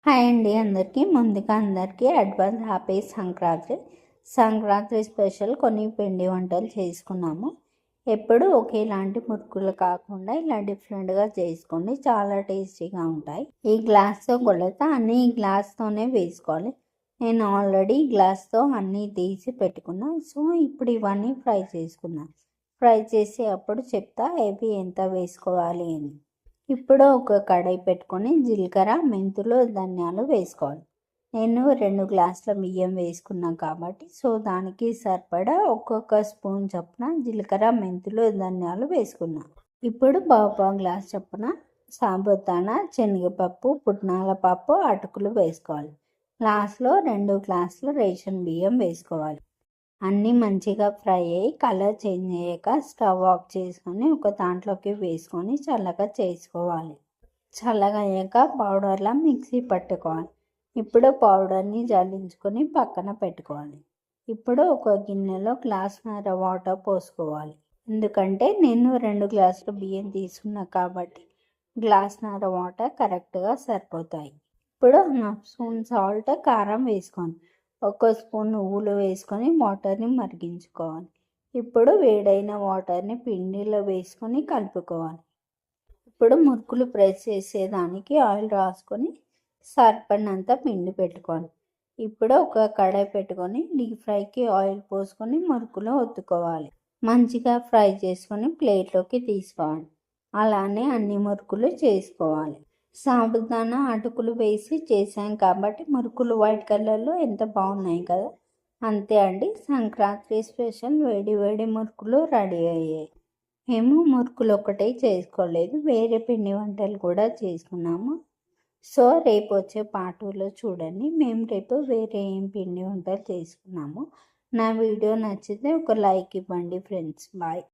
Hi అండి అందరికీ. ముందుగా అందరికీ advance happy Sankranti. Sankranti special కొన్ని పిండి వంటలు చేసుకున్నాము. ఎప్పుడు ఒకేలాంటి మురుకులు కాకుండా ఇలా డిఫరెంట్గా చేసుకోండి, చాలా టేస్టీగా ఉంటాయి. ఈ గ్లాస్తో కొలత అన్నీ ఈ గ్లాస్తోనే వేసుకోవాలి. నేను ఆల్రెడీ గ్లాస్తో అన్నీ తీసి పెట్టుకున్నా. సో ఇప్పుడు ఇవన్నీ ఫ్రై చేసుకున్నాను. ఫ్రై చేసి అప్పుడు చెప్తా ఇవి ఎంత వేసుకోవాలి అని. ఇప్పుడు ఒక కడాయి పెట్టుకొని జీలకర్ర, మెంతులు, ధనియాలు వేసుకోవాలి. నేను 2 గ్లాసుల బియ్యం వేసుకున్నాను కాబట్టి సో దానికి సరిపడా ఒక్కొక్క స్పూన్ చొప్పున జీలకర్ర, మెంతులు, ధనియాలు వేసుకున్నా. ఇప్పుడు పావు గ్లాస్ చొప్పున సాబుదానా, శనగపప్పు, పుట్నాల పప్పు, అటుకులు వేసుకోవాలి. లాస్ట్లో 2 గ్లాసులు రేషన్ బియ్యం వేసుకోవాలి. అన్నీ మంచిగా ఫ్రై అయ్యి కలర్ చేంజ్ అయ్యాక స్టవ్ ఆఫ్ చేసుకొని ఒక దాంట్లోకి వేసుకొని చల్లగా చేసుకోవాలి. చల్లగా అయ్యాక పౌడర్లా మిక్సీ పట్టుకోవాలి. ఇప్పుడు పౌడర్ని జల్లించుకొని పక్కన పెట్టుకోవాలి. ఇప్పుడు ఒక గిన్నెలో గ్లాసున్నర వాటర్ పోసుకోవాలి. ఎందుకంటే నేను 2 గ్లాసులు బియ్యం తీసుకున్నా కాబట్టి గ్లాసున్నర వాటర్ కరెక్ట్గా సరిపోతాయి. ఇప్పుడు 1/2 స్పూన్ సాల్ట్, కారం వేసుకోండి. 1 స్పూన్ నువ్వులు వేసుకొని వాటర్ని మరిగించుకోవాలి. ఇప్పుడు వేడైన వాటర్ని పిండిలో వేసుకొని కలుపుకోవాలి. ఇప్పుడు మురుకులు ప్రెస్ చేసేదానికి ఆయిల్ రాసుకొని సరిపడినంత పిండి పెట్టుకోవాలి. ఇప్పుడు ఒక కడాయి పెట్టుకొని డీప్ ఫ్రైకి ఆయిల్ పోసుకొని మురుకులు ఒత్తుకోవాలి. మంచిగా ఫ్రై చేసుకొని ప్లేట్లోకి తీసుకోవాలి. అలానే అన్ని మురుకులు చేసుకోవాలి. సాబుదానా, అటుకులు వేసి చేసాం కాబట్టి మురుకులు వైట్ కలర్లో ఎంత బాగున్నాయి కదా. అంతే అండి, సంక్రాంతి స్పెషల్ వేడి వేడి మురుకులు రెడీ అయ్యాయి. మేము మురుకులు ఒకటే చేసుకోలేదు, వేరే పిండి వంటలు కూడా చేసుకున్నాము. సో రేపు వచ్చే పార్ట్ 2లో చూడండి మేము రేపు వేరే ఏం పిండి వంటలు చేసుకున్నాము. నా వీడియో నచ్చితే ఒక లైక్ ఇవ్వండి ఫ్రెండ్స్. బాయ్.